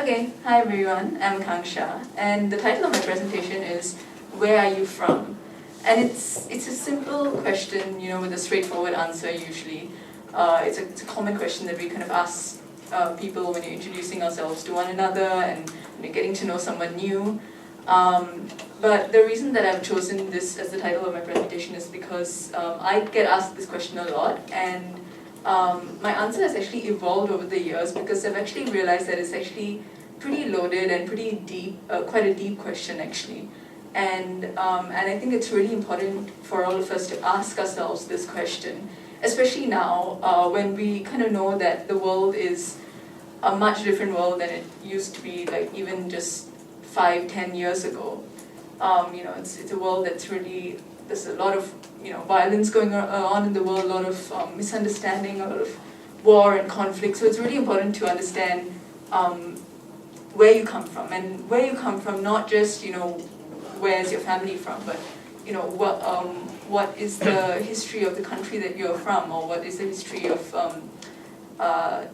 Okay, hi everyone, I'm Akanksha, and the title of my presentation is Where Are You From? And it's a simple question, with a straightforward answer usually. It's a common question that we kind of ask people when you're introducing ourselves to one another and when you're getting to know someone new. But the reason that I've chosen this as the title of my presentation is because I get asked this question a lot, and my answer has actually evolved over the years because I've actually realized that it's actually pretty loaded and pretty deep, quite a deep question actually. And I think it's really important for all of us to ask ourselves this question, especially now when we kind of know that the world is a much different world than it used to be, like even just 5-10 years ago. It's a world that's really, there's a lot of violence going on in the world, a lot of misunderstanding, a lot of war and conflict. So it's really important to understand where you come from, and where you come from, not just where's your family from, but what is the history of the country that you're from, or what is the history of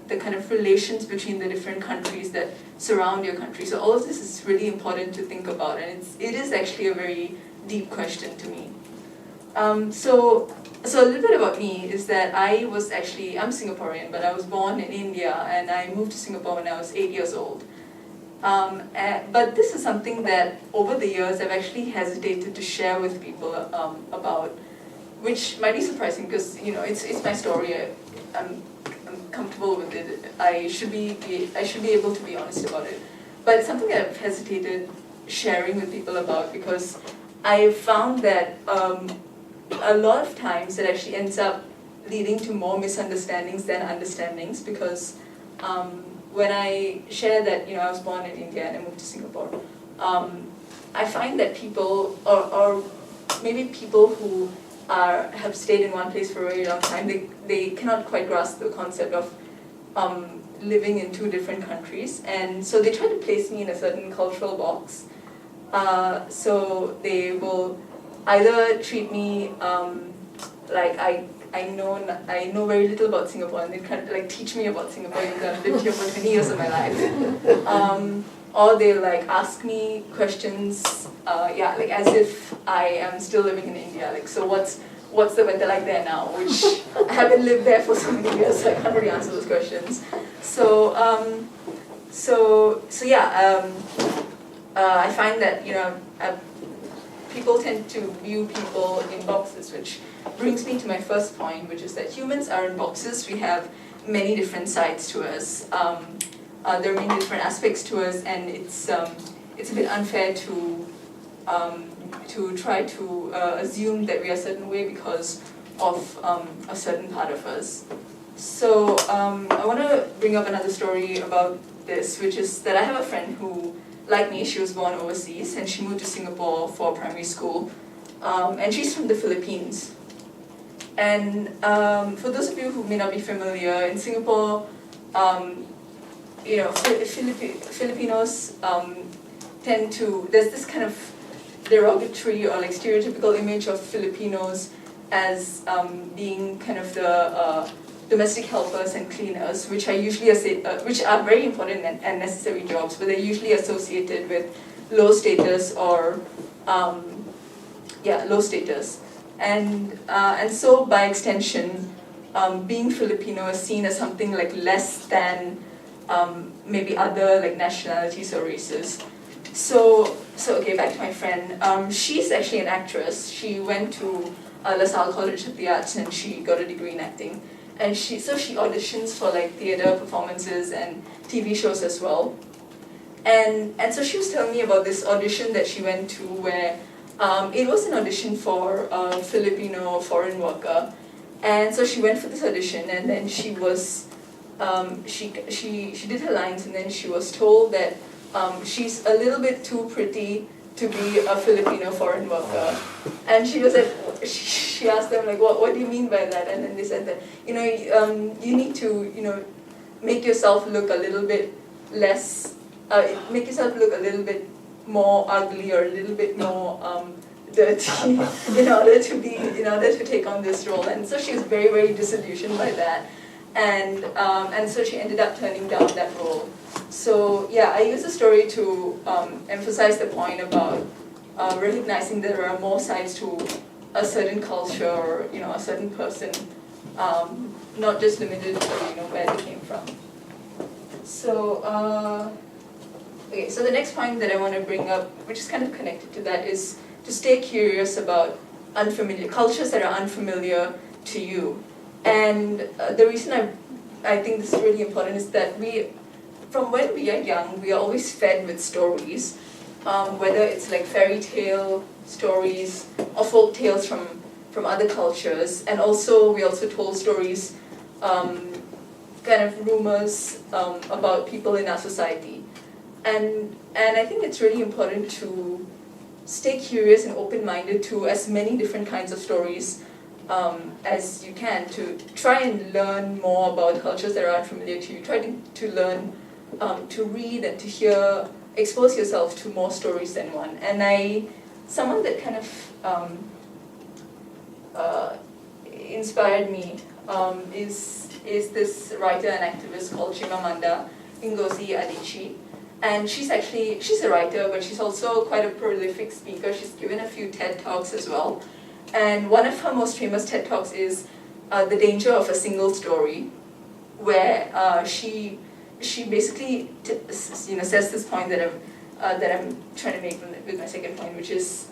the kind of relations between the different countries that surround your country. So all of this is really important to think about, and it is actually a very deep question to me. So a little bit about me is that I'm Singaporean, but I was born in India, and I moved to Singapore when I was 8 years old. But this is something that over the years I've actually hesitated to share with people about, which might be surprising because it's my story. I'm comfortable with it. I should be able to be honest about it. But it's something that I've hesitated sharing with people about because I found that a lot of times it actually ends up leading to more misunderstandings than understandings, because when I share that I was born in India and I moved to Singapore, I find that people, or maybe people who have stayed in one place for a very long time, they cannot quite grasp the concept of living in two different countries, and so they try to place me in a certain cultural box. So they will either treat me like I know very little about Singapore, and they kind of like teach me about Singapore even though I've lived here for 20 years of my life. Or they like ask me questions, like as if I am still living in India. Like, so what's the weather like there now? Which I haven't lived there for so many years, so I can't really answer those questions. I find that people tend to view people in boxes, which brings me to my first point, which is that humans are in boxes. We have many different sides to us. There are many different aspects to us, and it's a bit unfair to try to assume that we are a certain way because of a certain part of us. So I want to bring up another story about this, which is that I have a friend who, like me, she was born overseas and she moved to Singapore for primary school, and she's from the Philippines. And for those of you who may not be familiar, in Singapore, Filipinos tend to, there's this kind of derogatory or like stereotypical image of Filipinos as being kind of the domestic helpers and cleaners, which are usually which are very important and necessary jobs, but they're usually associated with low status or low status, and so by extension, being Filipino is seen as something like less than maybe other like nationalities or races. So okay, back to my friend. She's actually an actress. She went to LaSalle College of the Arts and she got a degree in acting. And she auditions for like theater performances and TV shows as well. And so she was telling me about this audition that she went to where it was an audition for a Filipino foreign worker. And so she went for this audition, and then she was she did her lines, and then she was told that she's a little bit too pretty to be a Filipino foreign worker. And she was like, she asked them like, what do you mean by that? And then they said that you need to make yourself look a little bit less, make yourself look a little bit more ugly or a little bit more dirty in order to take on this role. And so she was very, very disillusioned by that. and so she ended up turning down that role. So yeah, I use the story to emphasize the point about recognizing that there are more sides to a certain culture or a certain person, not just limited to where they came from. So okay, so the next point that I want to bring up, which is kind of connected to that, is to stay curious about unfamiliar cultures that are unfamiliar to you. And the reason I think this is really important is that from when we are young, we are always fed with stories, whether it's like fairy tale stories or folk tales from other cultures, and also we also told stories, kind of rumors about people in our society. And I think it's really important to stay curious and open-minded to as many different kinds of stories as you can, to try and learn more about cultures that are unfamiliar to you. Try to learn, to read and to hear, expose yourself to more stories than one. And someone that kind of inspired me is this writer and activist called Chimamanda Ngozi Adichie. And she's a writer, but she's also quite a prolific speaker. She's given a few TED Talks as well. And one of her most famous TED Talks is The Danger of a Single Story, where she basically says this point that I'm trying to make with my second point, which is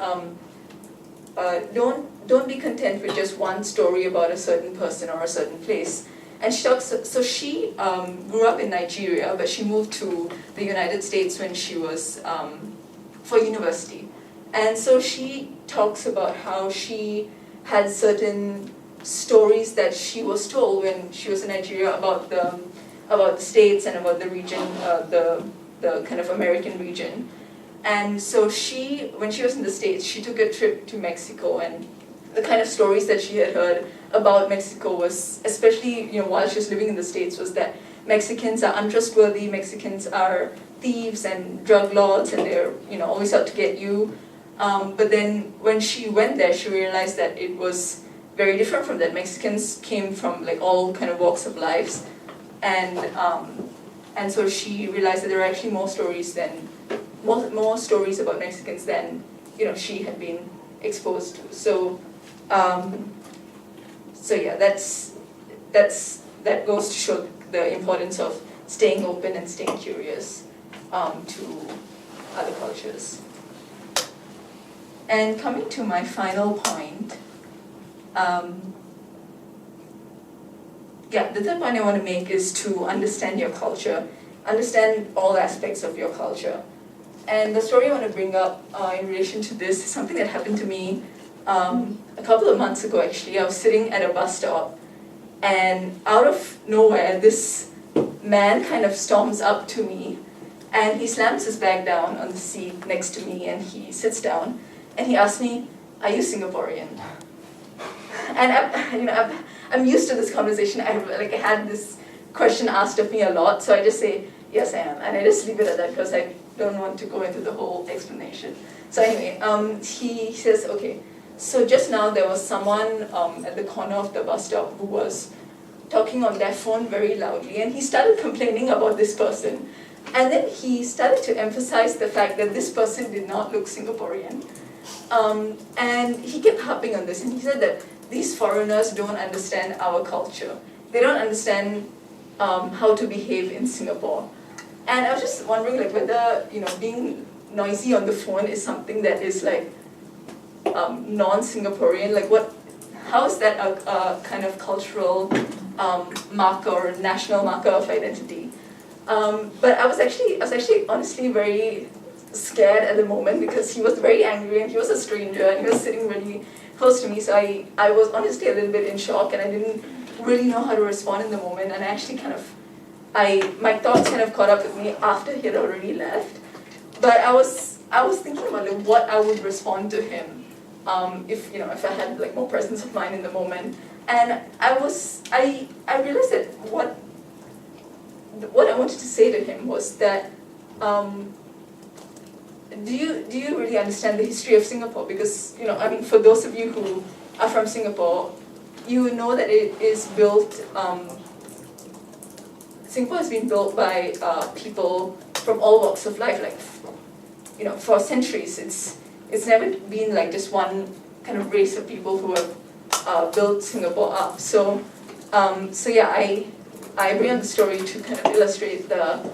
don't be content with just one story about a certain person or a certain place. And she talks, so she grew up in Nigeria, but she moved to the United States when she was for university. And so she talks about how she had certain stories that she was told when she was in Nigeria about the States and about the region, the kind of American region. And so when she was in the States, she took a trip to Mexico, and the kind of stories that she had heard about Mexico was, especially while she was living in the States, was that Mexicans are untrustworthy, Mexicans are thieves and drug lords, and they're always out to get you. But then when she went there, she realized that it was very different from that. Mexicans came from like all kind of walks of lives, and so she realized that there were actually more stories about Mexicans than she had been exposed to. So yeah, that goes to show the importance of staying open and staying curious to other cultures. And coming to my final point, the third point I want to make is to understand your culture, understand all aspects of your culture. And the story I want to bring up in relation to this is something that happened to me a couple of months ago, actually. I was sitting at a bus stop, and out of nowhere, this man kind of storms up to me, and he slams his bag down on the seat next to me, and he sits down, and he asks me, "Are you Singaporean?" And I'm used to this conversation. I had this question asked of me a lot, so I just say, "Yes, I am," and I just leave it at that because I don't want to go into the whole explanation. So anyway, he says, "Okay, so just now there was someone at the corner of the bus stop who was talking on their phone very loudly, and he started complaining about this person. And then he started to emphasize the fact that this person did not look Singaporean. And he kept harping on this, and he said that these foreigners don't understand our culture. They don't understand how to behave in Singapore." And I was just wondering whether being noisy on the phone is something that is non-Singaporean. How is that a kind of cultural marker or national marker of identity? But I was actually honestly very scared at the moment, because he was very angry and he was a stranger and he was sitting really close to me. So I was honestly a little bit in shock, and I didn't really know how to respond in the moment. And I actually my thoughts kind of caught up with me after he had already left. But I was thinking about what I would respond to him if I had more presence of mind in the moment. And I realized that what I wanted to say to him was that do you really understand the history of Singapore? Because for those of you who are from Singapore, you know that it is built Singapore has been built by people from all walks of life, like, you know, for centuries. It's never been like just one kind of race of people who have built Singapore up. So yeah, I bring up the story to kind of illustrate the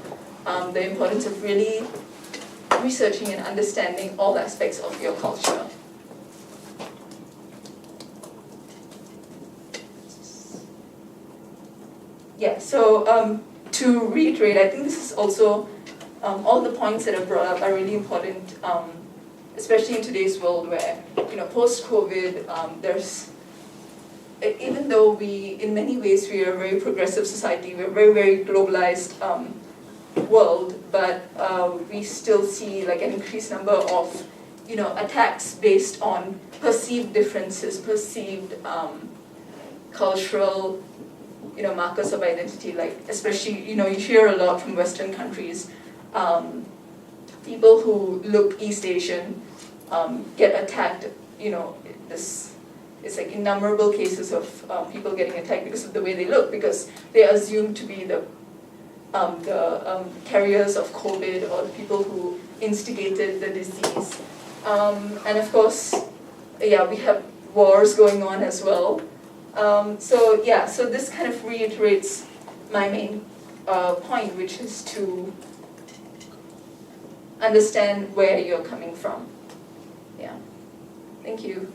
importance of really researching and understanding all aspects of your culture. Yeah, so to reiterate, I think this is also, all the points that are brought up are really important, especially in today's world where, you know, post-COVID, even though in many ways we are a very progressive society, we're a very, very globalized world, but we still see like an increased number of, you know, attacks based on perceived differences, perceived cultural, you know, markers of identity, like especially, you know, you hear a lot from Western countries, people who look East Asian get attacked, you know, it's like innumerable cases of people getting attacked because of the way they look, because they are assumed to be the carriers of COVID or the people who instigated the disease. And of course, yeah, we have wars going on as well. So this kind of reiterates my main point, which is to understand where you're coming from. Yeah, thank you.